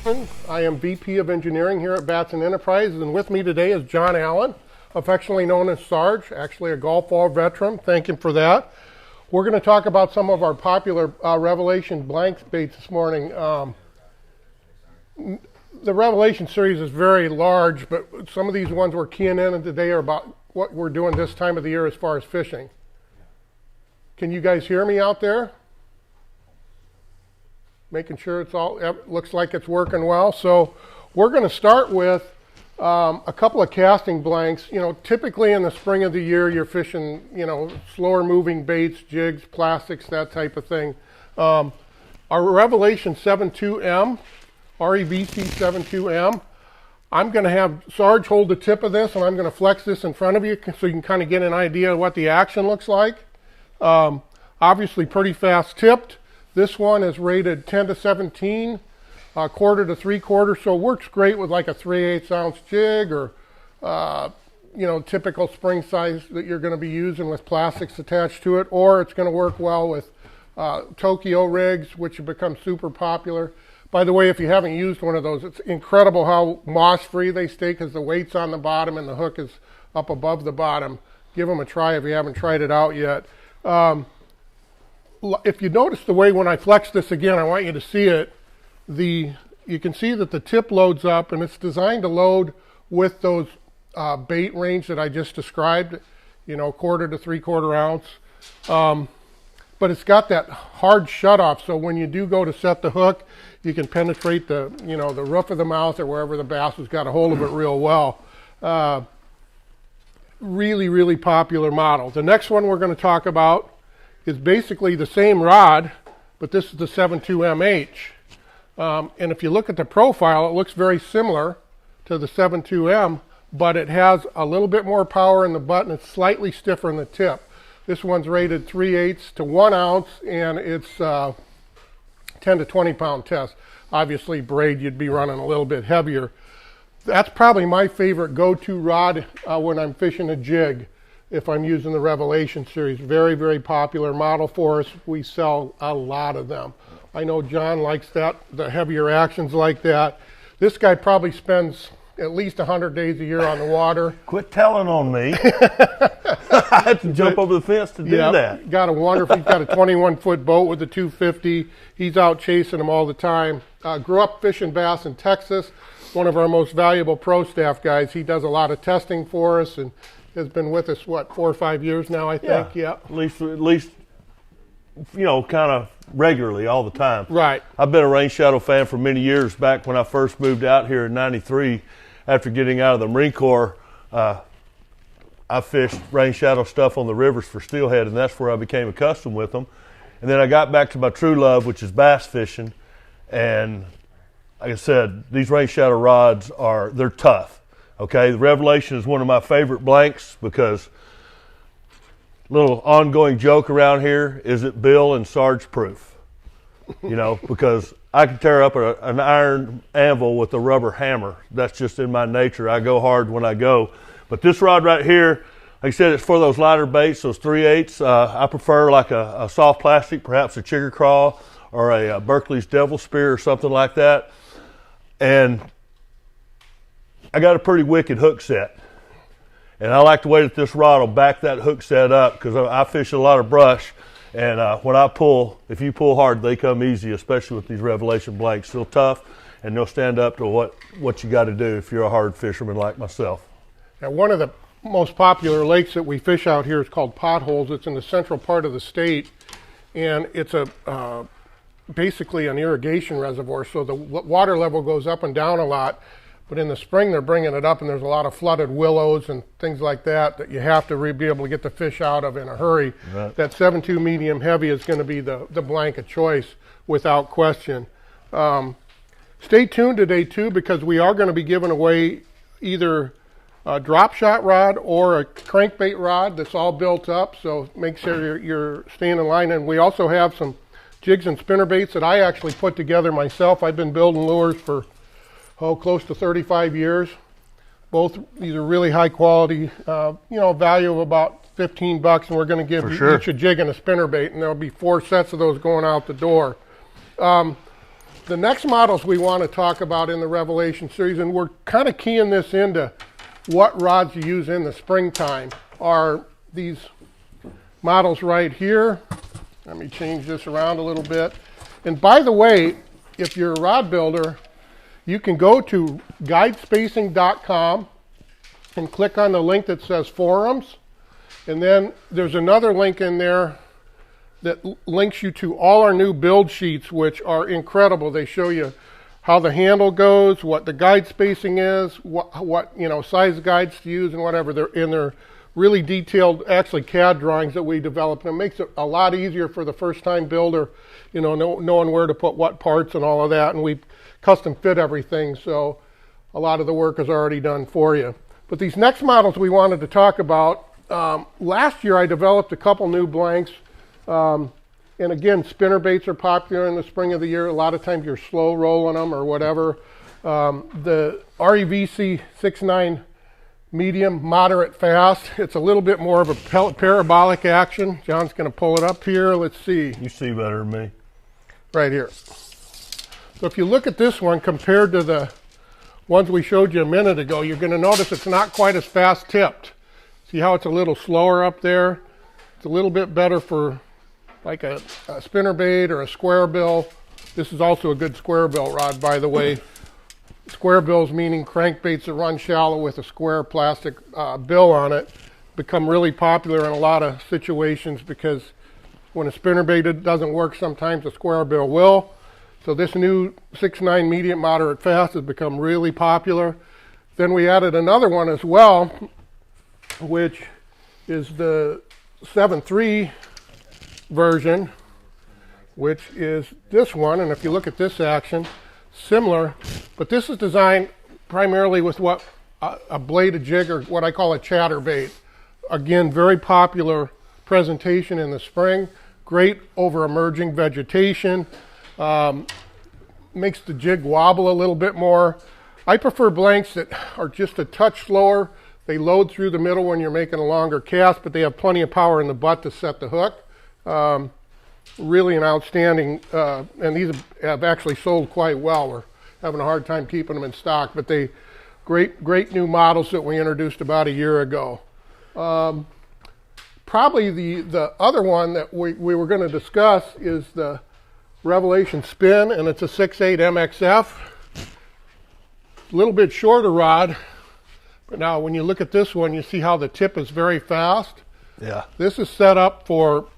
Thorson. I am VP of Engineering here at Batson Enterprises, and with me today is John Allen, affectionately known as Sarge, actually a Gulf War veteran. Thank him for that. We're going to talk about some of our popular Revelation blank baits this morning. The Revelation series is very large, but some of these ones we're keying in today are about what we're doing this time of the year as far as fishing. Can you guys hear me out there? Making sure it's all, looks like it's working well. So we're going to start with a couple of casting blanks. You know, typically in the spring of the year, you're fishing, you know, slower moving baits, jigs, plastics, that type of thing. Our Revelation 7.2M, REVC 7.2M, I'm going to have Sarge hold the tip of this, and I'm going to flex this in front of you so you can kind of get an idea of what the action looks like. Obviously pretty fast tipped. This one is rated 10 to 17, quarter to 3/4, so it works great with like a 3/8 ounce jig or, you know, typical spring size that you're going to be using with plastics attached to it, or it's going to work well with Tokyo rigs, which have become super popular. By the way, if you haven't used one of those, it's incredible how moss-free they stay because the weight's on the bottom and the hook is up above the bottom. Give them a try if you haven't tried it out yet. If you notice the way when I flex this again, I want you to see it. You can see that the tip loads up, and it's designed to load with those bait range that I just described, you know, quarter to 3/4 ounce. But it's got that hard shutoff, so when you do go to set the hook, you can penetrate the, you know, the roof of the mouth or wherever the bass has got a hold of it real well. Really, really popular model. The next one we're going to talk about is basically the same rod, but this is the 7.2MH. And if you look at the profile, it looks very similar to the 7.2M, but it has a little bit more power in the butt and it's slightly stiffer in the tip. This one's rated 3/8 to 1 ounce, and it's 10 to 20 pound test. Obviously, braid, you'd be running a little bit heavier. That's probably my favorite go-to rod when I'm fishing a jig. If I'm using the Revelation series, very, very popular model for us. We sell a lot of them. I know John likes that, the heavier actions like that. This guy probably spends at least 100 days a year on the water. Quit telling on me. I had to jump over the fence to do that. He's got a 21-foot boat with a 250. He's out chasing them all the time. Grew up fishing bass in Texas. One of our most valuable pro staff guys. He does a lot of testing for us and has been with us, what, 4 or 5 years now, I think? Yeah. At least, you know, kind of regularly all the time. Right. I've been a Rain Shadow fan for many years. Back when I first moved out here in '93, after getting out of the Marine Corps, I fished Rain Shadow stuff on the rivers for steelhead, and that's where I became accustomed with them. And then I got back to my true love, which is bass fishing. And like I said, these Rain Shadow rods they're tough. Okay, the Revelation is one of my favorite blanks because little ongoing joke around here is it Bill and Sarge proof, you know, because I can tear up an iron anvil with a rubber hammer. That's just in my nature. I go hard when I go. But this rod right here, like I said, it's for those lighter baits, those 3/8. I prefer like a soft plastic, perhaps a chigger craw or a Berkeley's Devil Spear or something like that. And I got a pretty wicked hook set. And I like the way that this rod will back that hook set up because I fish a lot of brush. And when I pull, if you pull hard, they come easy, especially with these Revelation blanks. They're tough, and they'll stand up to what you got to do if you're a hard fisherman like myself. Now, one of the most popular lakes that we fish out here is called Potholes. It's in the central part of the state, and it's basically an irrigation reservoir, so the water level goes up and down a lot. But in the spring, they're bringing it up, and there's a lot of flooded willows and things like that you have to be able to get the fish out of in a hurry. Right. That 7.2 medium heavy is going to be the blank of choice without question. Stay tuned today, too, because we are going to be giving away either a drop shot rod or a crankbait rod that's all built up, so make sure you're staying in line. And we also have some jigs and spinner baits that I actually put together myself. I've been building lures for close to 35 years. Both these are really high quality, you know, value of about $15, and we're going to give each a jig and a spinner bait, and there'll be 4 sets of those going out the door. The next models we want to talk about in the Revelation series, and we're kind of keying this into what rods you use in the springtime, are these models right here. Let me change this around a little bit. And by the way, if you're a rod builder, you can go to guidespacing.com and click on the link that says forums. And then there's another link in there that links you to all our new build sheets, which are incredible. They show you how the handle goes, what the guide spacing is, what size guides to use, and whatever. They're really detailed, actually CAD drawings that we developed, and it makes it a lot easier for the first-time builder, knowing where to put what parts and all of that. And we custom fit everything, so a lot of the work is already done for you. But these next models we wanted to talk about, last year I developed a couple new blanks. And again, spinner baits are popular in the spring of the year. A lot of times you're slow rolling them or whatever. The REVC 6.9 medium, moderate, fast. It's a little bit more of a parabolic action. John's going to pull it up here. Let's see. You see better than me. Right here. So if you look at this one compared to the ones we showed you a minute ago, you're going to notice it's not quite as fast tipped. See how it's a little slower up there? It's a little bit better for like a spinner bait or a square bill. This is also a good square bill rod, by the way. Square bills meaning crankbaits that run shallow with a square plastic bill on it become really popular in a lot of situations, because when a spinner bait doesn't work, sometimes a square bill will. So this new 6.9 medium, moderate, fast has become really popular. Then we added another one as well, which is the 7.3 version, which is this one. And if you look at this action, similar, but this is designed primarily with what a bladed jig, or what I call a chatterbait. Again, very popular presentation in the spring, great over emerging vegetation, makes the jig wobble a little bit more. I prefer blanks that are just a touch slower. They load through the middle when you're making a longer cast, but they have plenty of power in the butt to set the hook. Really an outstanding, and these have actually sold quite well. We're having a hard time keeping them in stock, but they great new models that we introduced about a year ago. Probably the other one that we were going to discuss is the Revelation Spin, and it's a 6.8 MXF. A little bit shorter rod, but now when you look at this one, you see how the tip is very fast. Yeah. This is set up for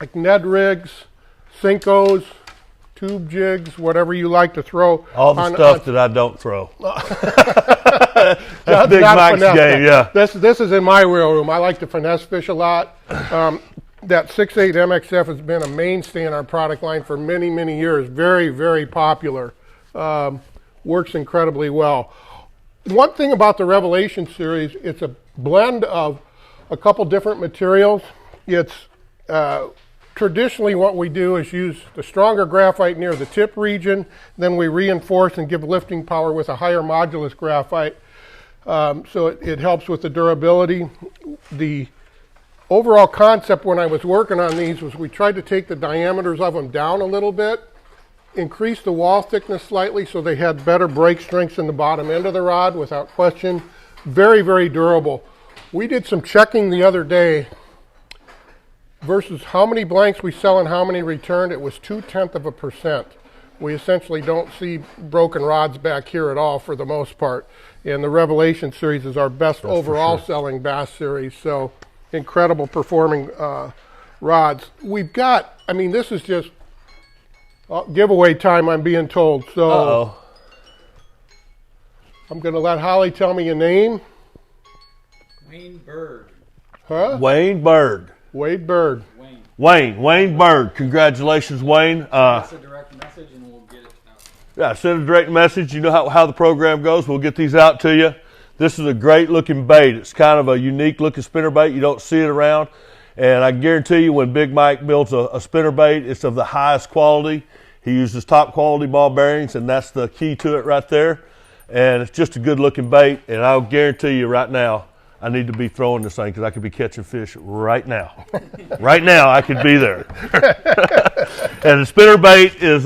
like Ned rigs, Cincos, tube jigs, whatever you like to throw. All the stuff that I don't throw. That's Big Mike's game, yeah. This is in my reel room. I like to finesse fish a lot. That 6.8 MXF has been a mainstay in our product line for many, many years. Very, very popular. Works incredibly well. One thing about the Revelation series, it's a blend of a couple different materials. It's traditionally what we do is use the stronger graphite near the tip region, then we reinforce and give lifting power with a higher modulus graphite. So it helps with the durability. The overall concept when I was working on these was we tried to take the diameters of them down a little bit, increase the wall thickness slightly so they had better break strengths in the bottom end of the rod, without question. Very, very durable. We did some checking the other day versus how many blanks we sell and how many returned. It was 0.2%. We essentially don't see broken rods back here at all for the most part. And the Revelation series is our best overall selling bass series. So incredible performing rods. We've got, I mean, this is just giveaway time, I'm being told. So I'm going to let Holly tell me your name. Wayne Bird. Huh? Wayne Bird. Wade Bird. Wayne Bird. Congratulations, Wayne. That's a direct message and we'll get it out. Yeah, send a direct message. You know how the program goes. We'll get these out to you. This is a great looking bait. It's kind of a unique looking spinner bait. You don't see it around. And I guarantee you when Big Mike builds a spinner bait, it's of the highest quality. He uses top quality ball bearings, and that's the key to it right there. And it's just a good looking bait. And I'll guarantee you right now, I need to be throwing this thing because I could be catching fish right now. Right now, I could be there. And the spinner bait is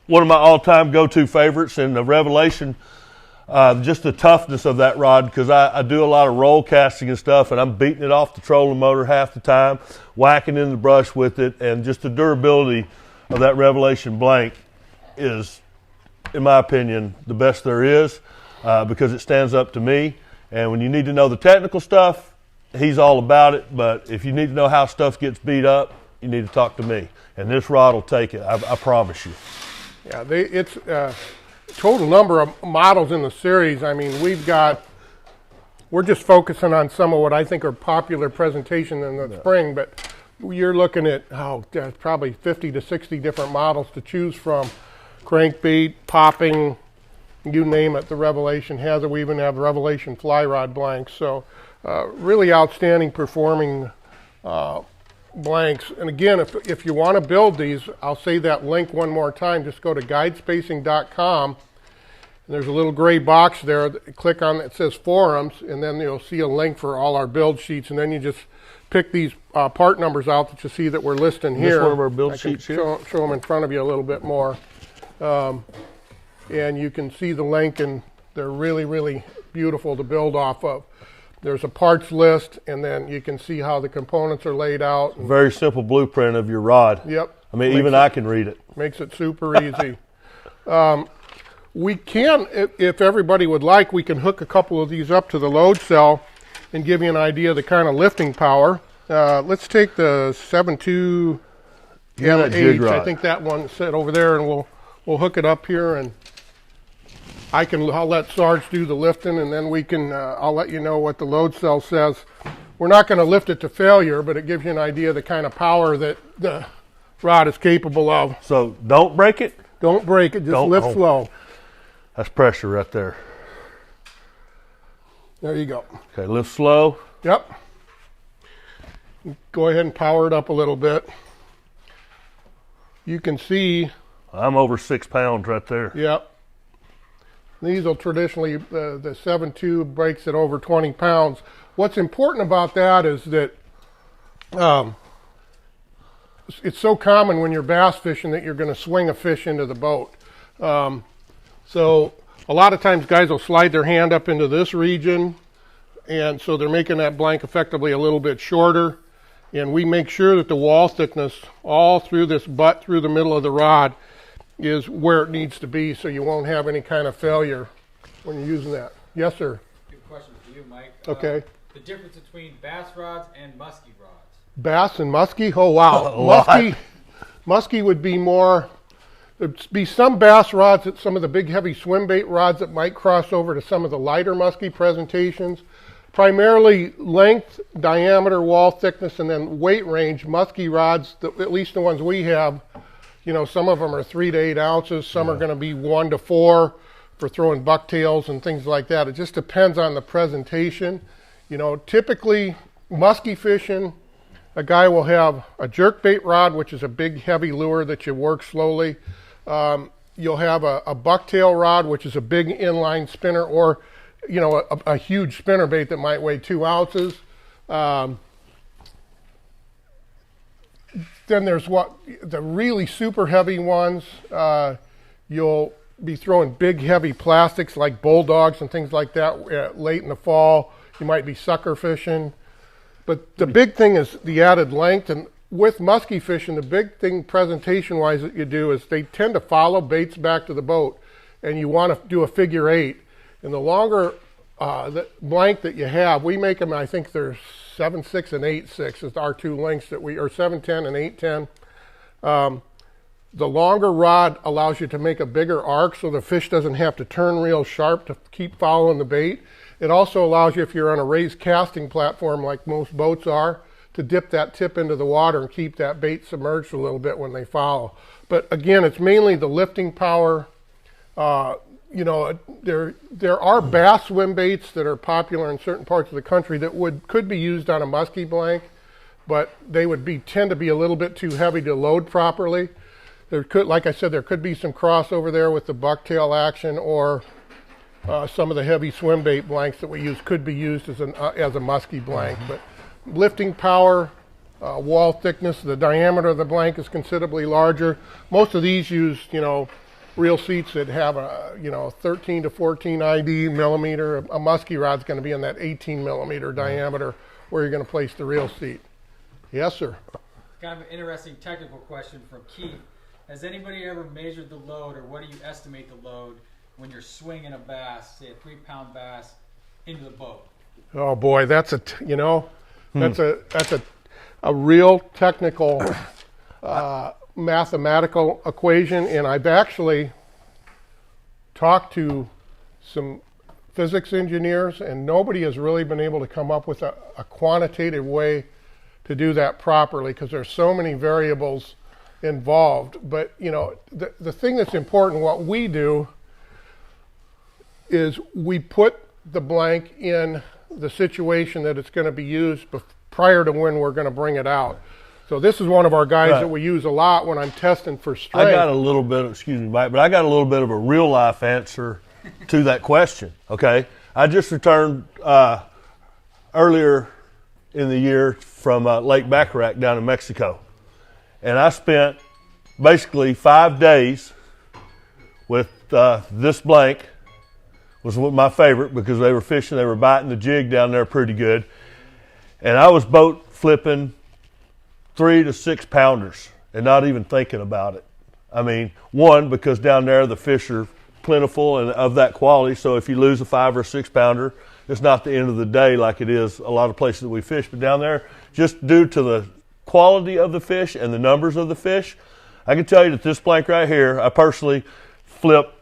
one of my all-time go-to favorites, and the Revelation, just the toughness of that rod, because I do a lot of roll casting and stuff, and I'm beating it off the trolling motor half the time, whacking in the brush with it, and just the durability of that Revelation blank is, in my opinion, the best there is, because it stands up to me. And when you need to know the technical stuff, he's all about it. But if you need to know how stuff gets beat up, you need to talk to me. And this rod will take it, I promise you. Yeah, it's total number of models in the series. I mean, we're just focusing on some of what I think are popular presentations in the spring, but you're looking at, probably 50 to 60 different models to choose from. Crankbait, popping, you name it, the Revelation has it. We even have Revelation fly rod blanks. So really outstanding performing blanks. And again, if you want to build these, I'll say that link one more time. Just go to guidespacing.com. And there's a little gray box there. Click on it, says forums, and then you'll see a link for all our build sheets. And then you just pick these part numbers out that you see that we're listing here. This one of our build sheets here? Show them in front of you a little bit more. And you can see the link, and they're really, really beautiful to build off of. There's a parts list, and then you can see how the components are laid out. Very simple blueprint of your rod. Yep. I mean, even I can read it. Makes it super easy. We can, if everybody would like, we can hook a couple of these up to the load cell and give you an idea of the kind of lifting power. Let's take the 7.2 MH. I think that one set over there, and we'll hook it up here, and I'll let Sarge do the lifting, and then we can, I'll let you know what the load cell says. We're not going to lift it to failure, but it gives you an idea of the kind of power that the rod is capable of. So don't break it? Don't break it, just lift slow. That's pressure right there. There you go. Okay, lift slow. Yep. Go ahead and power it up a little bit. You can see. I'm over 6 pounds right there. Yep. These will traditionally, the 7.2 breaks at over 20 pounds. What's important about that is that it's so common when you're bass fishing that you're going to swing a fish into the boat. So a lot of times guys will slide their hand up into this region, and so they're making that blank effectively a little bit shorter. And we make sure that the wall thickness all through this butt, through the middle of the rod, is where it needs to be, so you won't have any kind of failure when you're using that. Yes, sir. Good question for you, Mike. Okay. The difference between bass rods and muskie rods. Bass and muskie? Oh, wow. Muskie would be more, there'd be some bass rods, that some of the big heavy swim bait rods that might cross over to some of the lighter muskie presentations. Primarily length, diameter, wall thickness, and then weight range. Muskie rods, at least the ones we have, you know, some of them are 3 to 8 ounces. Some are going to be 1 to 4 for throwing bucktails and things like that. It just depends on the presentation. You know, typically muskie fishing, a guy will have a jerkbait rod, which is a big heavy lure that you work slowly. You'll have a bucktail rod, which is a big inline spinner, or you know, a huge spinner bait that might weigh 2 ounces. Then there's the really super heavy ones. You'll be throwing big heavy plastics like bulldogs and things like that late in the fall. You might be sucker fishing. But the big thing is the added length. And with muskie fishing, the big thing presentation-wise that you do is they tend to follow baits back to the boat, and you want to do a figure 8. And the longer the blank that you have, we make them, I think they're 7.6 and 8.6 is our two lengths that or 7.10 and 8.10. The longer rod allows you to make a bigger arc so the fish doesn't have to turn real sharp to keep following the bait. It also allows you, if you're on a raised casting platform like most boats are, to dip that tip into the water and keep that bait submerged a little bit when they follow. But again, it's mainly the lifting power. You know, there are bass swim baits that are popular in certain parts of the country that could be used on a muskie blank, but they would tend to be a little bit too heavy to load properly. There could, like I said, there could be some crossover there with the bucktail action, or some of the heavy swim bait blanks that we use could be used as a muskie blank. But lifting power, wall thickness, the diameter of the blank is considerably larger. Most of these use, you know, reel seats that have a 13 to 14 ID millimeter. A muskie rod's going to be in that 18 millimeter diameter where you're going to place the reel seat. Yes, sir. Kind of an interesting technical question from Keith. Has anybody ever measured the load, or what do you estimate the load when you're swinging a bass, say a 3-pound bass, into the boat? Oh boy, that's a real technical mathematical equation, and I've actually talked to some physics engineers, and nobody has really been able to come up with a quantitative way to do that properly, because there's so many variables involved. But the thing that's important, what we do is we put the blank in the situation that it's going to be used prior to when we're going to bring it out. So this is one of our guys that we use a lot when I'm testing for strength. I got a little bit, excuse me, Mike, but I got a little bit of a real life answer to that question. Okay, I just returned earlier in the year from Lake Bacharach down in Mexico, and I spent basically 5 days with this blank. Was my favorite because they were fishing, they were biting the jig down there pretty good, and I was boat flipping 3 to 6 pounders and not even thinking about it. I mean, one, because down there the fish are plentiful and of that quality, so if you lose a 5 or 6 pounder, it's not the end of the day like it is a lot of places that we fish. But down there, just due to the quality of the fish and the numbers of the fish, I can tell you that this blank right here, I personally flip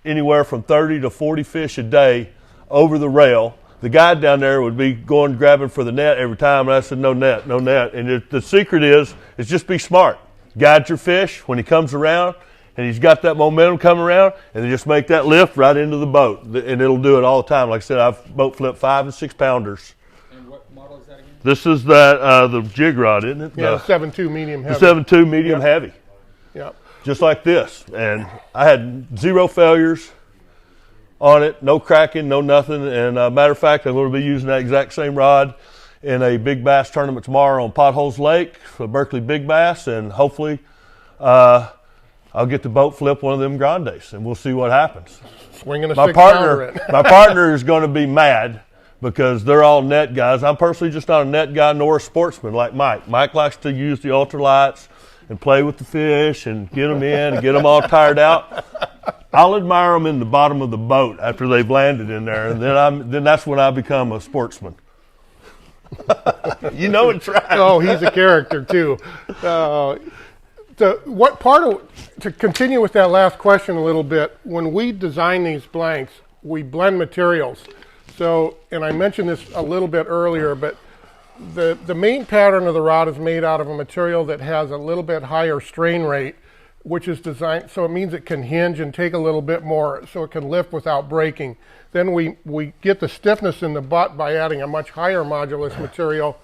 anywhere from 30 to 40 fish a day over the rail. The guy down there would be going grabbing for the net every time, and I said, no net, no net. And the secret is just be smart. Guide your fish when he comes around, and he's got that momentum coming around, and then just make that lift right into the boat, and it'll do it all the time. Like I said, I've boat flipped 5 and 6 pounders. And what model is that again? This is the jig rod, isn't it? Yeah, the 7.2 medium heavy. The 7.2 medium heavy. Yep. Just like this, and I had 0 failures on it, no cracking, no nothing. And matter of fact, I'm going to be using that exact same rod in a big bass tournament tomorrow on Potholes Lake for Berkeley Big Bass, and hopefully I'll get the boat flip one of them grandes, and we'll see what happens. Swinging a 6 pounder. My partner is going to be mad because they're all net guys. I'm personally just not a net guy nor a sportsman like Mike. Mike likes to use the ultralights and play with the fish and get them in and get them all tired out. I'll admire them in the bottom of the boat after they've landed in there, and then that's when I become a sportsman. You know it's right. Oh, he's a character too. To continue with that last question a little bit, when we design these blanks, we blend materials. So, and I mentioned this a little bit earlier, but the main pattern of the rod is made out of a material that has a little bit higher strain rate, which is designed, so it means it can hinge and take a little bit more, so it can lift without breaking. Then we get the stiffness in the butt by adding a much higher modulus material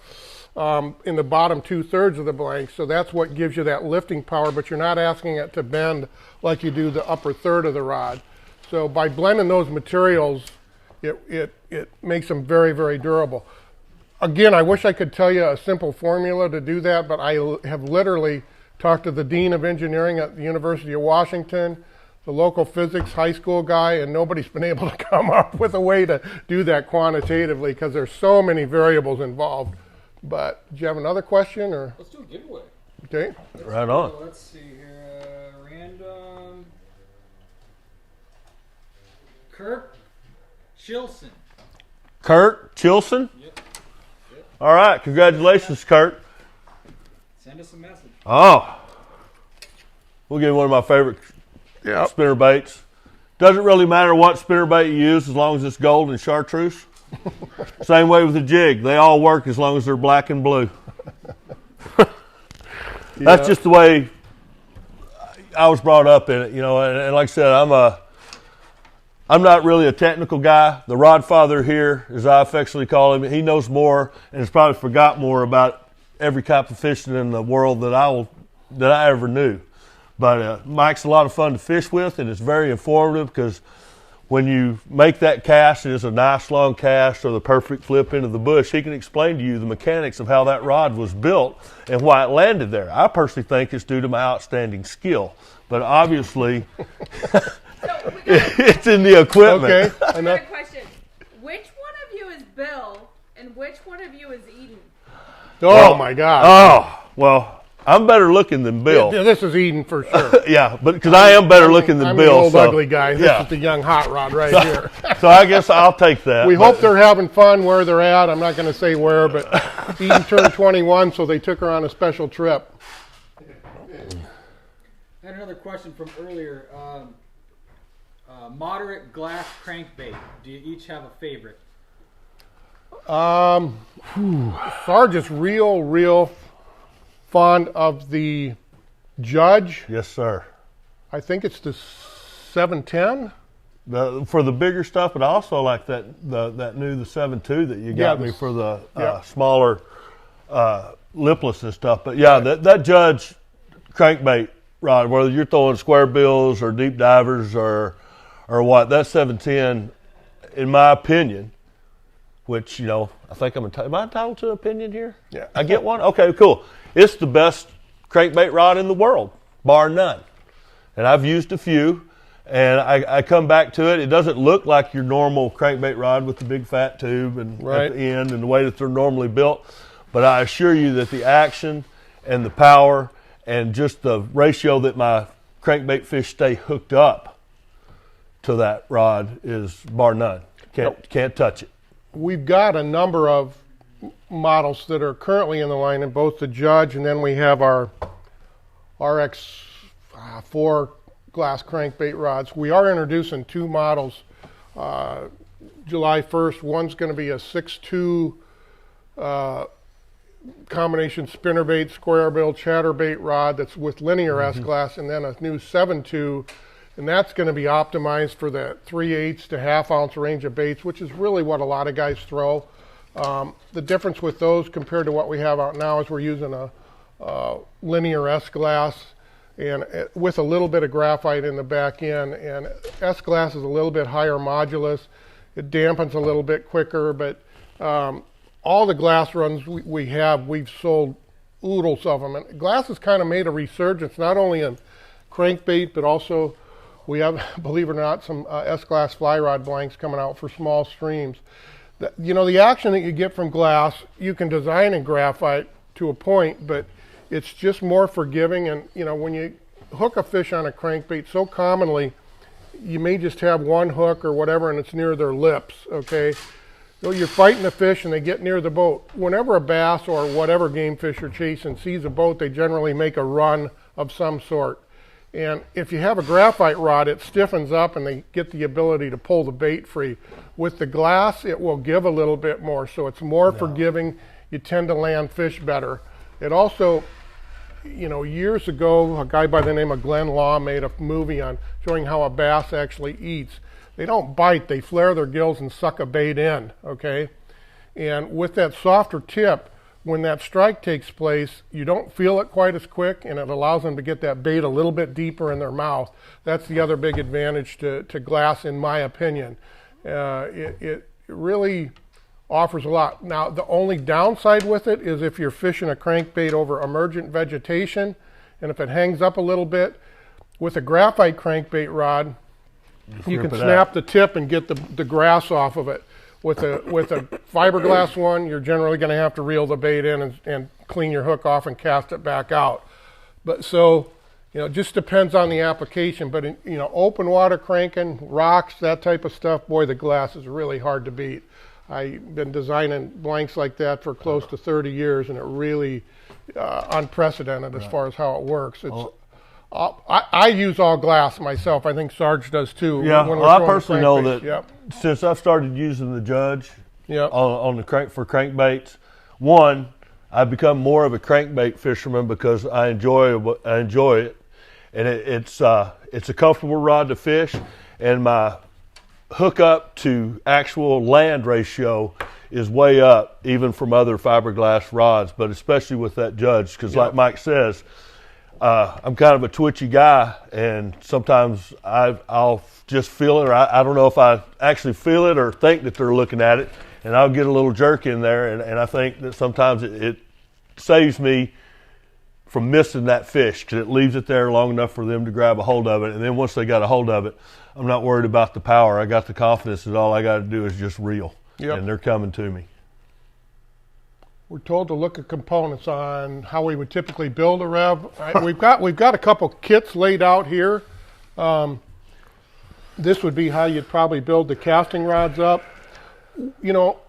in the bottom 2/3 of the blank, so that's what gives you that lifting power, but you're not asking it to bend like you do the upper third of the rod. So by blending those materials, it makes them very, very durable. Again, I wish I could tell you a simple formula to do that, but I have literally talked to the Dean of Engineering at the University of Washington, the local physics high school guy, and nobody's been able to come up with a way to do that quantitatively because there's so many variables involved. But do you have another question? Or Let's do a giveaway. Okay. Right on. Let's see here. Random. Kurt Chilson. Kurt Chilson? Yep. All right, congratulations, Kurt. Send us a message. Oh, we'll give you one of my favorite spinner baits. Doesn't really matter what spinner bait you use as long as it's gold and chartreuse. Same way with the jig. They all work as long as they're black and blue. That's just the way I was brought up in it, you know. And like I said, I'm not really a technical guy. The rod father here, as I affectionately call him, he knows more and has probably forgot more about every type of fishing in the world that I ever knew. But Mike's a lot of fun to fish with, and it's very informative because when you make that cast, and it's a nice long cast or the perfect flip into the bush, he can explain to you the mechanics of how that rod was built and why it landed there. I personally think it's due to my outstanding skill. but obviously So it's in the equipment. Okay, I got enough. a question. Which one of you is Bill and which one of you is Eden? Oh my God. Oh, well, I'm better looking than Bill. Yeah, this is Eden for sure. Yeah, but because I am better looking than I'm Bill. the old so, ugly guy. This yeah. is the young hot rod right here. So I guess I'll take that. We but- hope they're having fun where they're at. I'm not going to say where, but Eden turned 21, so they took her on a special trip. I had another question from earlier. Moderate glass crankbait. Do you each have a favorite? Sarge is real fond of the Judge. Yes, sir. I think it's the 710. For the bigger stuff, but I also like the 7.2 that you got Yeah, me for the yeah. smaller lipless and stuff. But yeah, that Judge crankbait rod, whether you're throwing square bills or deep divers or what, that 710, in my opinion, which, I think am I entitled to an opinion here? Yeah. I get one? Okay, cool. It's the best crankbait rod in the world, bar none. And I've used a few. And I come back to it. It doesn't look like your normal crankbait rod with the big fat tube and Right. at the end and the way that they're normally built. But I assure you that the action and the power and just the ratio that my crankbait fish stay hooked up to that rod is bar none. Can't touch it. We've got a number of models that are currently in the line in both the Judge, and then we have our RX4 glass crankbait rods. We are introducing two models July 1st. One's going to be a 6.2 combination spinnerbait, square bill, chatterbait rod that's with linear S-glass, and then a new 7.2, and that's going to be optimized for the 3/8 to half-ounce range of baits, which is really what a lot of guys throw. The difference with those compared to what we have out now is we're using a linear S-glass and with a little bit of graphite in the back end, and S-glass is a little bit higher modulus. It dampens a little bit quicker, but all the glass runs we've sold oodles of them. And glass has kind of made a resurgence, not only in crankbait, but also we have, believe it or not, some S-glass fly rod blanks coming out for small streams. The action that you get from glass, you can design in graphite to a point, but it's just more forgiving. And, when you hook a fish on a crankbait, so commonly you may just have one hook or whatever and it's near their lips, okay? So you're fighting the fish and they get near the boat. Whenever a bass or whatever game fish are chasing sees a boat, they generally make a run of some sort. And if you have a graphite rod, it stiffens up and they get the ability to pull the bait free. With the glass, it will give a little bit more, so it's more forgiving. You tend to land fish better. It also, years ago, a guy by the name of Glenn Law made a movie on showing how a bass actually eats. They don't bite, they flare their gills and suck a bait in, okay? And with that softer tip, when that strike takes place, you don't feel it quite as quick, and it allows them to get that bait a little bit deeper in their mouth. That's the other big advantage to glass, in my opinion. It really offers a lot. Now, the only downside with it is if you're fishing a crankbait over emergent vegetation, and if it hangs up a little bit, with a graphite crankbait rod, you can snap the tip and get the grass off of it. With a fiberglass one, you're generally going to have to reel the bait in and clean your hook off and cast it back out. But so, it just depends on the application. But in, open water cranking, rocks, that type of stuff, boy, the glass is really hard to beat. I've been designing blanks like that for close to 30 years, and it really unprecedented as far as how it works. I use all glass myself. I think Sarge does too. Yeah, when we're well, I throwing personally know crankbaits. that since I've started using the Judge Yep. on the for crankbaits, one, I've become more of a crankbait fisherman because I enjoy it, and it's a comfortable rod to fish, and my hookup to actual land ratio is way up, even from other fiberglass rods, but especially with that Judge, because like Mike says, I'm kind of a twitchy guy, and sometimes I'll just feel it, or I don't know if I actually feel it or think that they're looking at it, and I'll get a little jerk in there, and I think that sometimes it saves me from missing that fish, because it leaves it there long enough for them to grab a hold of it. And then once they got a hold of it, I'm not worried about the power. I got the confidence that all I got to do is just reel, and they're coming to me. We're told to look at components on how we would typically build a rev. We've got a couple kits laid out here. This would be how you'd probably build the casting rods up. You know,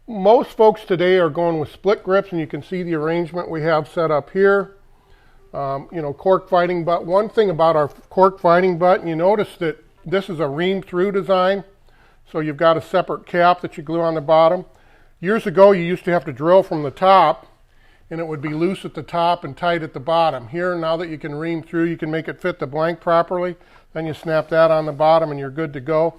most folks today are going with split grips, and you can see the arrangement we have set up here. You know, cork fighting butt. One thing about our cork fighting butt, you notice that this is a ream through design, so you've got a separate cap that you glue on the bottom. Years ago, you used to have to drill from the top, and it would be loose at the top and tight at the bottom. Here, now that you can ream through, you can make it fit the blank properly. Then you snap that on the bottom, and you're good to go.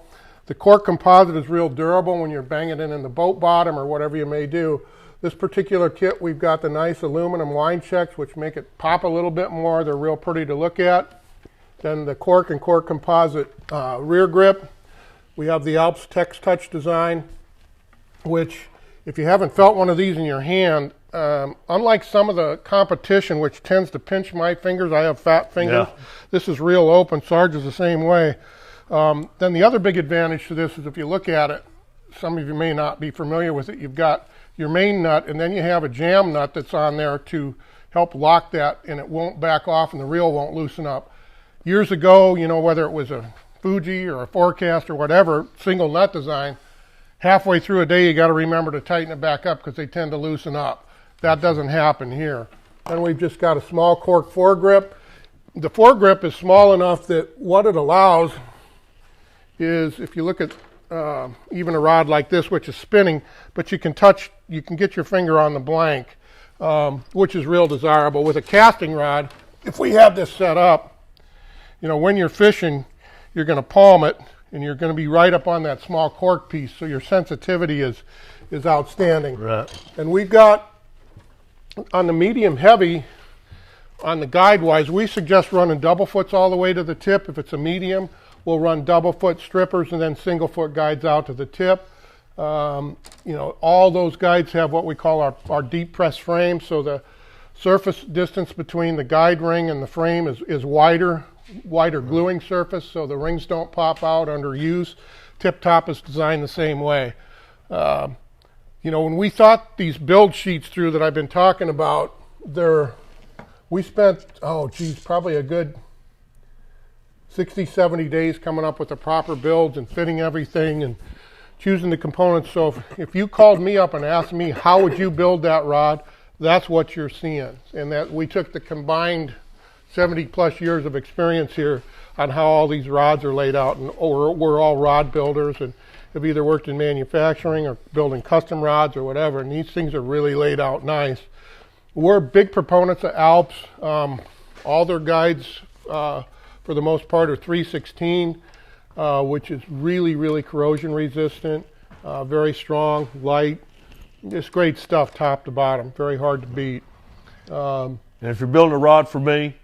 The cork composite is real durable when you're banging it in the boat bottom or whatever you may do. This particular kit, we've got the nice aluminum line checks, which make it pop a little bit more. They're real pretty to look at. Then the cork and cork composite rear grip. We have the Alps Tex Touch design, which, if you haven't felt one of these in your hand, unlike some of the competition, which tends to pinch my fingers, I have fat fingers. Yeah. This is real open. Sarge is the same way. Then the other big advantage to this is if you look at it, some of you may not be familiar with it, you've got your main nut, and then you have a jam nut that's on there to help lock that, and it won't back off and the reel won't loosen up. Years ago, you know, whether it was a Fuji or a Forecast or whatever, single nut design, halfway through a day you got to remember to tighten it back up because they tend to loosen up. That doesn't happen here. Then we've just got a small cork foregrip. The foregrip is small enough that what it allows is, if you look at even a rod like this, which is spinning, but you can get your finger on the blank, which is real desirable. With a casting rod, if we have this set up, you know, when you're fishing, you're going to palm it, and you're going to be right up on that small cork piece, so your sensitivity is outstanding. Right. And we've got, on the medium heavy, on the guide wise, we suggest running double foots all the way to the tip. If it's a medium, we'll run double foot strippers and then single foot guides out to the tip. You know, all those guides have what we call our deep press frame, so the surface distance between the guide ring and the frame is wider gluing surface, so the rings don't pop out under use. Tip top is designed the same way. You know, when we thought these build sheets through that I've been talking about, we spent, probably a good 60, 70 days coming up with the proper builds and fitting everything and choosing the components. So if you called me up and asked me, how would you build that rod, that's what you're seeing. And that we took the combined 70 plus years of experience here on how all these rods are laid out, and we're all rod builders and have either worked in manufacturing or building custom rods or whatever, and these things are really laid out nice. We're big proponents of Alps. All their guides, for the most part, are 316, which is really, really corrosion resistant, very strong, light. Just great stuff top to bottom, very hard to beat. And if you're building a rod for me,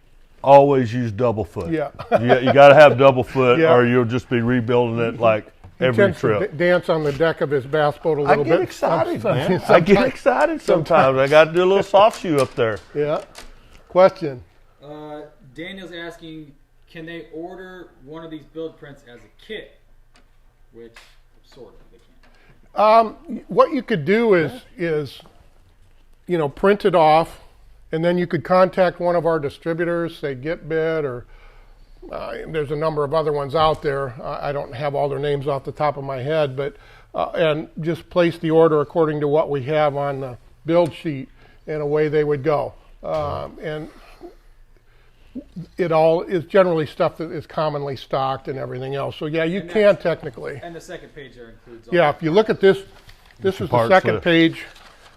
always use double foot. Yeah. You got to have double foot, Yeah. or you'll just be rebuilding it like every trip. Dance on the deck of his bass boat a little bit. I get excited, man. I get excited sometimes. I got to do a little soft shoe up there. Yeah. Question. Daniel's asking, can they order one of these build prints as a kit? Which, sort of, they can. What you could do is you know, print it off, and then you could contact one of our distributors, say GetBid, or there's a number of other ones out there. I don't have all their names off the top of my head, but and just place the order according to what we have on the build sheet, and away they would go. And it all is generally stuff that is commonly stocked and everything else. So yeah, you can technically. And the second page there includes all Yeah, if you look at this, this is the second page.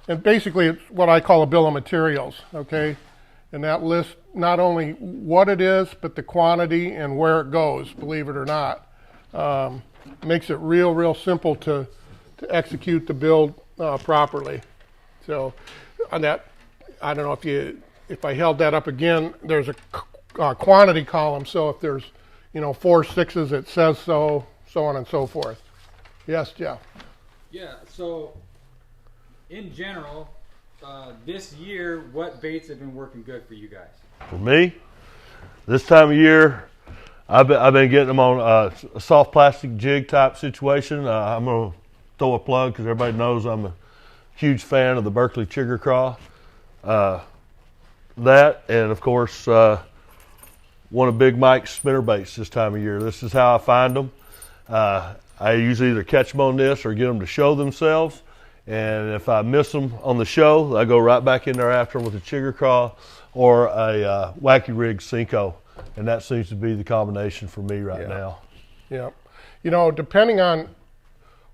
And basically, it's what I call a bill of materials, okay? And that lists not only what it is, but the quantity and where it goes, believe it or not. Makes it real simple to execute the build properly. So on that, I don't know if I held that up again, there's a quantity column. So if there's, 4 6s, it says so on and so forth. Yes, Jeff? Yeah, so in general, this year, what baits have been working good for you guys? For me, this time of year, I've been getting them on a soft plastic jig type situation. I'm going to throw a plug because everybody knows I'm a huge fan of the Berkeley Chigger Craw. That, and of course, one of Big Mike's spinner baits this time of year. This is how I find them. I usually either catch them on this or get them to show themselves. And if I miss them on the show, I go right back in there after them with a Chigger Craw or a Wacky Rig Cinco. And that seems to be the combination for me right now. Yeah. You know, depending on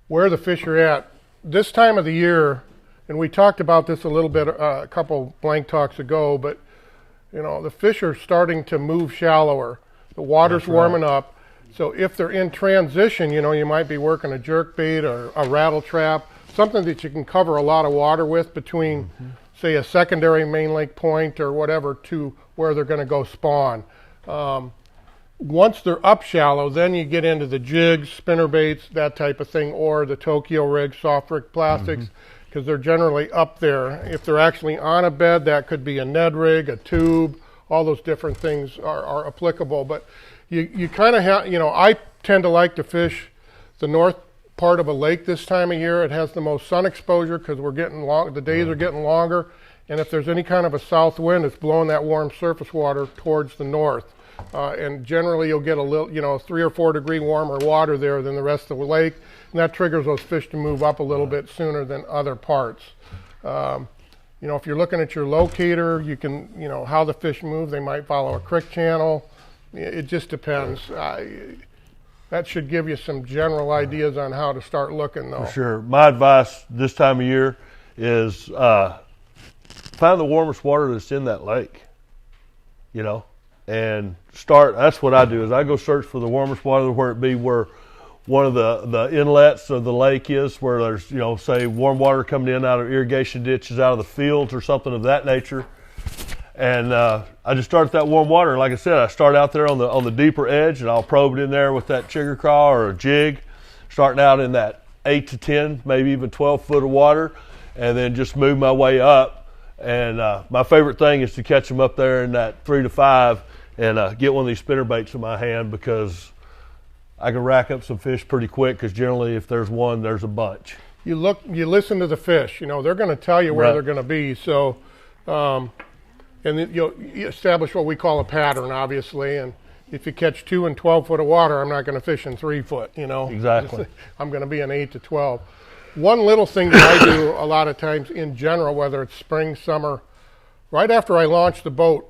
where the fish are at, this time of the year, and we talked about this a little bit a couple blank talks ago, but, you know, the fish are starting to move shallower. The water's warming up. So if they're in transition, you know, you might be working a jerk bait or a rattle trap, something that you can cover a lot of water with between, say, a secondary main lake point or whatever to where they're going to go spawn. Once they're up shallow, then you get into the jigs, spinner baits, that type of thing, or the Tokyo rigs, soft rig plastics, because they're generally up there. If they're actually on a bed, that could be a Ned rig, a tube, all those different things are applicable. But you kind of have, you know, I tend to like to fish the north part of a lake this time of year. It has the most sun exposure because we're getting long, the days are getting longer. And if there's any kind of a south wind, it's blowing that warm surface water towards the north. And generally you'll get a little, you know, 3 or 4 degree warmer water there than the rest of the lake. And that triggers those fish to move up a little bit sooner than other parts. You know, if you're looking at your locator, you can, you know, how the fish move. They might follow a creek channel. It just depends. That should give you some general ideas on how to start looking, though. For sure. My advice this time of year is find the warmest water that's in that lake, you know, and start. That's what I do is I go search for the warmest water, where it be where one of the inlets of the lake is, where there's, you know, say warm water coming in out of irrigation ditches, out of the fields or something of that nature. And I just start at that warm water. And like I said, I start out there on the deeper edge, and I'll probe it in there with that Chigger Craw or a jig, starting out in that 8 to 10, maybe even 12 foot of water, and then just move my way up. And my favorite thing is to catch them up there in that 3 to 5 and get one of these spinner baits in my hand, because I can rack up some fish pretty quick, because generally if there's one, there's a bunch. You listen to the fish. You know, they're going to tell you where they're going to be. So, and then you establish what we call a pattern, obviously. And if you catch 2 in 12 foot of water, I'm not going to fish in 3 foot, you know. Exactly. I'm going to be in 8 to 12. One little thing that I do a lot of times in general, whether it's spring, summer, right after I launch the boat,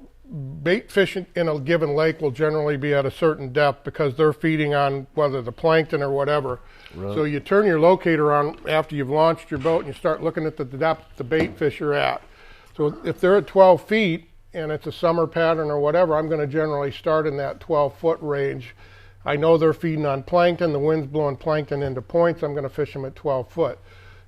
bait fishing in a given lake will generally be at a certain depth, because they're feeding on whether the plankton or whatever. Right. So you turn your locator on after you've launched your boat, and you start looking at the depth the bait fish are at. So if they're at 12 feet and it's a summer pattern or whatever, I'm going to generally start in that 12 foot range. I know they're feeding on plankton, the wind's blowing plankton into points, I'm going to fish them at 12 foot.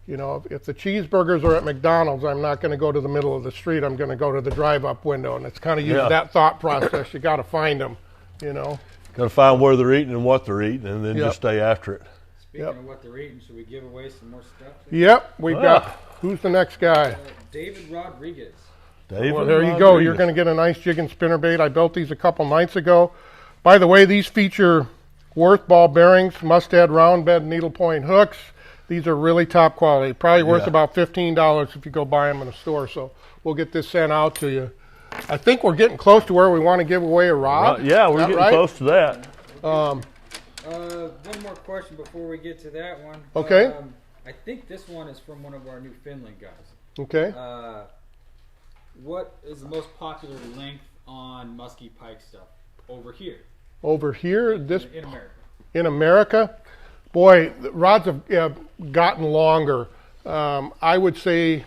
You know, if the cheeseburgers are at McDonald's, I'm not going to go to the middle of the street, I'm going to go to the drive-up window. And it's kind of using that thought process. You got to find them, you know. Got to find where they're eating and what they're eating, and then just stay after it. Speaking of what they're eating, should we give away some more stuff? Yep, we've got, who's the next guy? David Rodriguez. Well, there you go. You're going to get a nice jig and spinner bait. I built these a couple nights ago. By the way, these feature Worth ball bearings, Mustad round bed needlepoint hooks. These are really top quality. Probably worth about $15 if you go buy them in a store. So we'll get this sent out to you. I think we're getting close to where we want to give away a rod. Yeah, we're getting close to that. One more question before we get to that one. Okay. I think this one is from one of our new Finland guys. Okay. What is the most popular length on muskie pike stuff over here? Over here? In America. In America? Boy, the rods have gotten longer. I would say,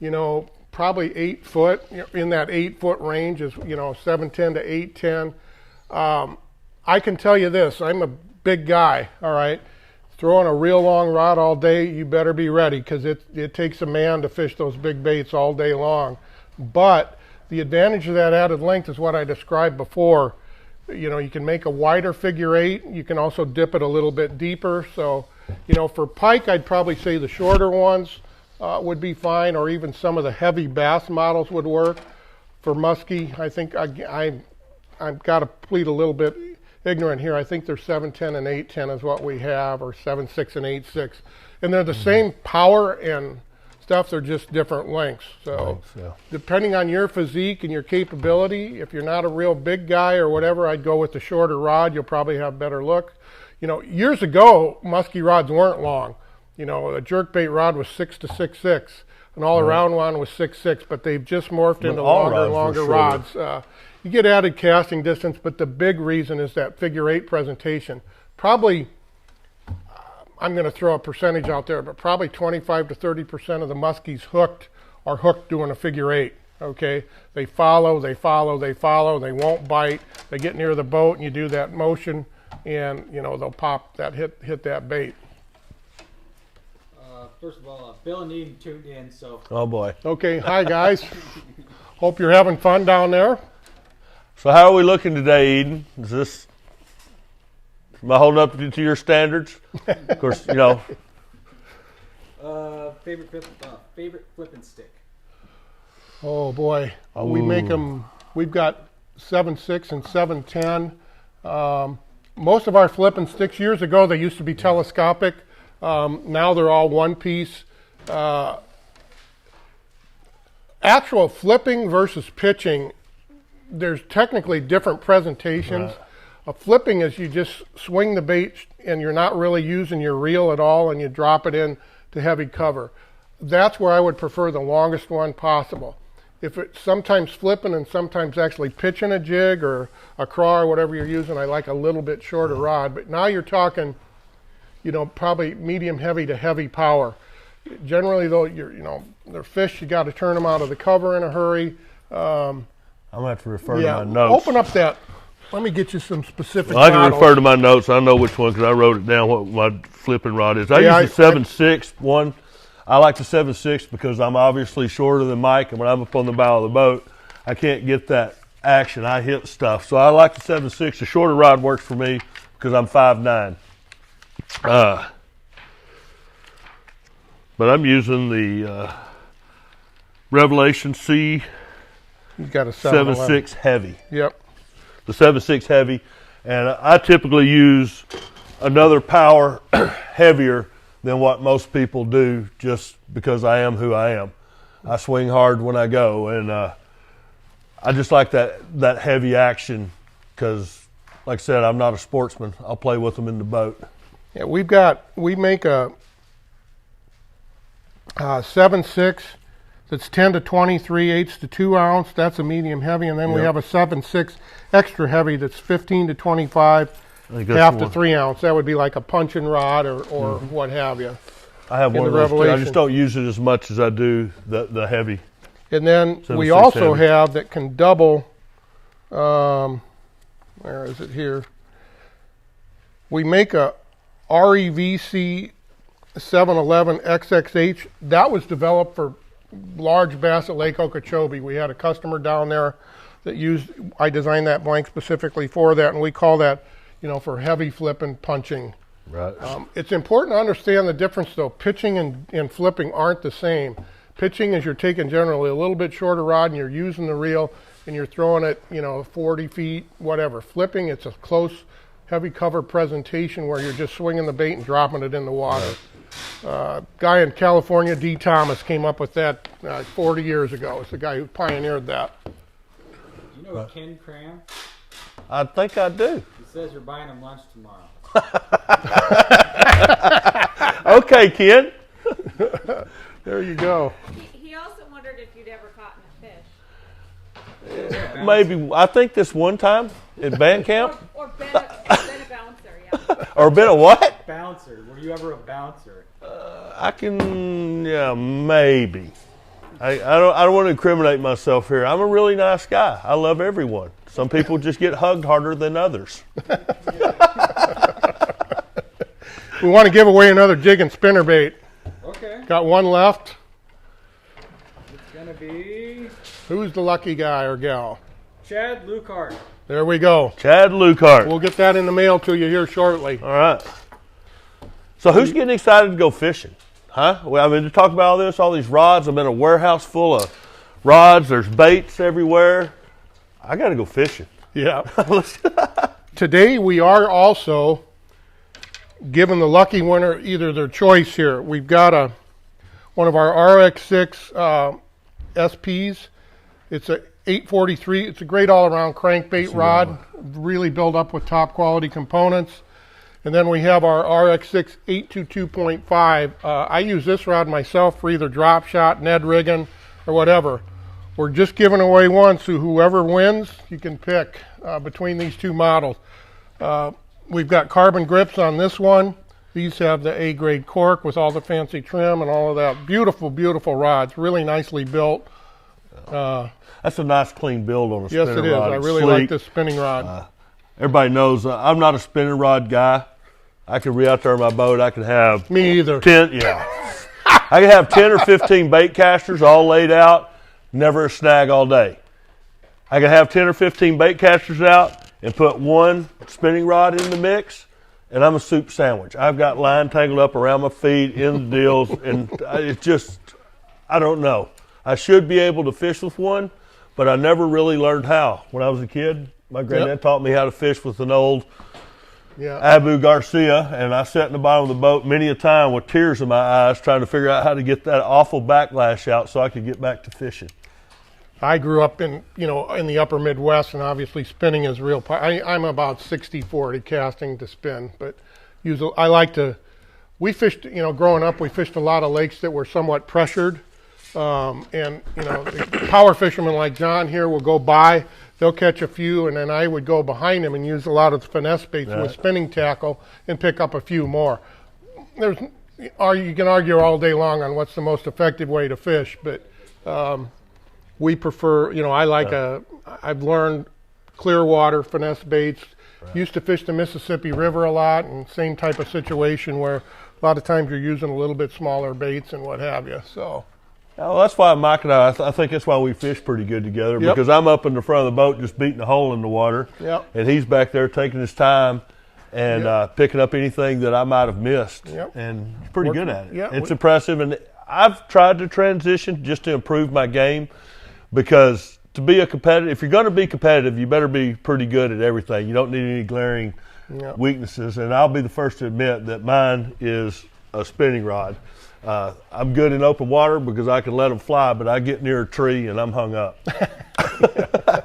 you know, probably 8 foot, in that 8 foot range is, you know, 710 to 810. I can tell you this, I'm a big guy, all right? Throwing a real long rod all day, you better be ready, because it takes a man to fish those big baits all day long. But the advantage of that added length is what I described before. You know, you can make a wider figure 8. You can also dip it a little bit deeper. So, you know, for pike, I'd probably say the shorter ones. would be fine, or even some of the heavy bass models would work. For muskie, I think I've got to plead a little bit ignorant here. I think they're 710 and 810 is what we have, or 7.6 and 8.6. And they're the same power and stuff, they're just different lengths. So depending on your physique and your capability, if you're not a real big guy or whatever, I'd go with the shorter rod. You'll probably have better look. You know, years ago, muskie rods weren't long. You know, a jerkbait rod was 6 to 6.6. An all-around one was 6.6, but they've just morphed into longer and longer rods. You get added casting distance, but the big reason is that figure-8 presentation. Probably, I'm going to throw a percentage out there, but probably 25 to 30% of the muskies are hooked doing a figure-8. Okay, they follow, they won't bite. They get near the boat, and you do that motion, and you know they'll pop that hit that bait. First of all, Bill and Eden tuned in, so. Oh boy. Okay, hi guys. Hope you're having fun down there. So how are we looking today, Eden? Am I holding up to your standards? Of course, you know. Favorite flipping stick. Oh boy, we make them. We've got 7.6 and 7.10. Most of our flipping sticks years ago they used to be telescopic. Now they're all one piece. Actual flipping versus pitching, there's technically different presentations. Right. Flipping is you just swing the bait and you're not really using your reel at all, and you drop it in to heavy cover. That's where I would prefer the longest one possible. If it's sometimes flipping and sometimes actually pitching a jig or a craw or whatever you're using, I like a little bit shorter rod. But now you're talking, you know, probably medium heavy to heavy power. Generally though, they're fish, you got to turn them out of the cover in a hurry. I'm going to have to refer to my notes. Open up that. Let me get you some specific I can models. refer to my notes. I know which one because I wrote it down what my flipping rod is. I use the 7.6 one. I like the 7.6 because I'm obviously shorter than Mike, and when I'm up on the bow of the boat, I can't get that action. I hit stuff. So I like the 7.6. The shorter rod works for me because I'm 5'9". But I'm using the Revelation C. You got a 7.6 heavy. Yep. The 7.6 heavy, and I typically use another power heavier than what most people do just because I am who I am. I swing hard when I go, and I just like that heavy action because, like I said, I'm not a sportsman. I'll play with them in the boat. Yeah, we make a 7.6 that's 10 to 23/8 to 2 ounce. That's a medium heavy, and then we have a 7.6 extra heavy that's 15 to 25, half to 3 ounce. That would be like a punching rod or what have you. I have one of those too. I just don't use it as much as I do the heavy. And then we also have that can double. Where is it here? We make a REVC 711 XXH. That was developed for large bass at Lake Okeechobee. We had a customer down there that I designed that blank specifically for that, and we call that, for heavy flipping, punching. Right. It's important to understand the difference though. Pitching and flipping aren't the same. Pitching is you're taking generally a little bit shorter rod and you're using the reel and you're throwing it, 40 feet, whatever. Flipping, it's a close, heavy cover presentation where you're just swinging the bait and dropping it in the water. Right. Guy in California, D. Thomas, came up with that 40 years ago. It's the guy who pioneered that. Do you know Ken Cram? I think I do. He says you're buying him lunch tomorrow. Okay, Ken. There you go. He also wondered if you'd ever caught a fish. Maybe. I think this one time at band camp. Or been a bouncer, yeah. Or been a what? Bouncer. Were you ever a bouncer? Maybe. I don't want to incriminate myself here. I'm a really nice guy. I love everyone. Some people just get hugged harder than others. We want to give away another jig and spinnerbait. Okay. Got one left. It's going to be... Who's the lucky guy or gal? Chad Lucart. There we go. Chad Lucart. We'll get that in the mail to you here shortly. All right. So who's getting excited to go fishing? Huh? Well, I mean, to talk about all this, all these rods. I'm in a warehouse full of rods. There's baits everywhere. I got to go fishing. Yeah. Today we are also giving the lucky winner either their choice here. We've got one of our RX6 SPs. It's a 843. It's a great all-around crankbait rod, really built up with top quality components. And then we have our RX6 822.5. I use this rod myself for either drop shot, Ned rigging, or whatever. We're just giving away one, so whoever wins, you can pick between these two models. We've got carbon grips on this one. These have the A-grade cork with all the fancy trim and all of that. Beautiful, beautiful rods, really nicely built. That's a nice, clean build on a spinning rod. Yes, it is. I really like this spinning rod. Everybody knows I'm not a spinning rod guy. I can be out there on my boat. I can have me either. 10, yeah. I can have 10 or 15 bait casters all laid out, never a snag all day. I can have 10 or 15 bait casters out and put one spinning rod in the mix, and I'm a soup sandwich. I've got line tangled up around my feet in the deals, and it's just, I don't know. I should be able to fish with one, but I never really learned how. When I was a kid, my granddad taught me how to fish with an old Abu Garcia, and I sat in the bottom of the boat many a time with tears in my eyes trying to figure out how to get that awful backlash out so I could get back to fishing. I grew up in the upper Midwest, and obviously spinning is real. I'm about 60-40 casting to spin, but I like to. We fished, growing up, we fished a lot of lakes that were somewhat pressured, and the power fishermen like John here will go by. They'll catch a few, and then I would go behind them and use a lot of the finesse baits with spinning tackle and pick up a few more. You can argue all day long on what's the most effective way to fish, but we prefer, I've learned clear water finesse baits. Right. Used to fish the Mississippi River a lot, and same type of situation where a lot of times you're using a little bit smaller baits and what have you. So. Well, that's why Mike and I think that's why we fish pretty good together, because I'm up in the front of the boat just beating a hole in the water, and he's back there taking his time and picking up anything that I might have missed, and he's pretty good at it. It's impressive, and I've tried to transition just to improve my game, because to be a competitive, if you're going to be competitive, you better be pretty good at everything. You don't need any glaring weaknesses, and I'll be the first to admit that mine is a spinning rod. I'm good in open water because I can let them fly, but I get near a tree and I'm hung up.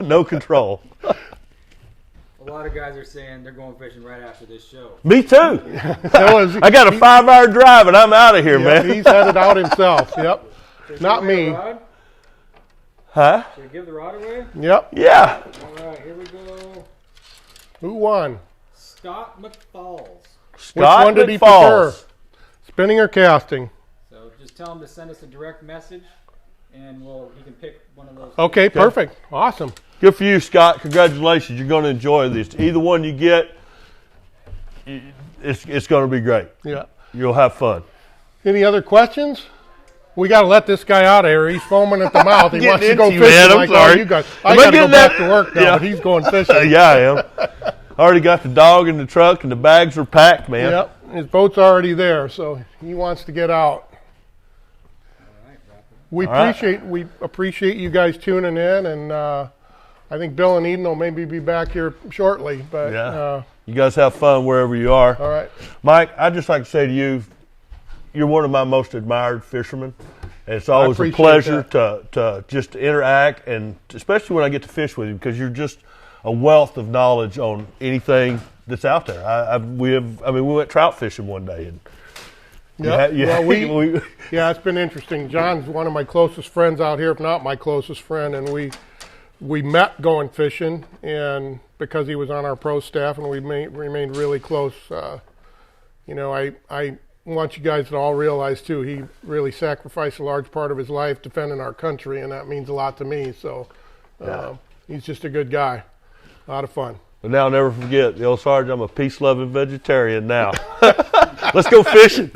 No control. A lot of guys are saying they're going fishing right after this show. Me too. I got a 5-hour drive and I'm out of here, man. He's headed out himself. Not me. Huh? Should we give the rod away? Yep. Yeah. All right, here we go. Who won? Scott McFalls. Which one did he prefer? Spinning or casting? So just tell him to send us a direct message, and he can pick one of those. Okay, perfect. Awesome. Good for you, Scott. Congratulations. You're going to enjoy this. Either one you get, it's going to be great. Yeah. You'll have fun. Any other questions? We got to let this guy out of here. He's foaming at the mouth. He wants to go fishing. I'm sorry. You guys. I got to go back to work now, but he's going fishing. Yeah, I am. I already got the dog in the truck, and the bags are packed, man. Yep. His boat's already there, so he wants to get out. We appreciate you guys tuning in, and I think Bill and Eden will maybe be back here shortly. But you guys have fun wherever you are. All right, Mike. I'd just like to say to you, you're one of my most admired fishermen. And it's always a pleasure to just interact, and especially when I get to fish with you, because you're just a wealth of knowledge on anything that's out there. We went trout fishing one day, and it's been interesting. John's one of my closest friends out here, if not my closest friend, and we met going fishing, and because he was on our pro staff, and we remained really close. I want you guys to all realize too, he really sacrificed a large part of his life defending our country, and that means a lot to me. So he's just a good guy. A lot of fun. But now I'll never forget, the old Sarge, I'm a peace-loving vegetarian now. Let's go fishing.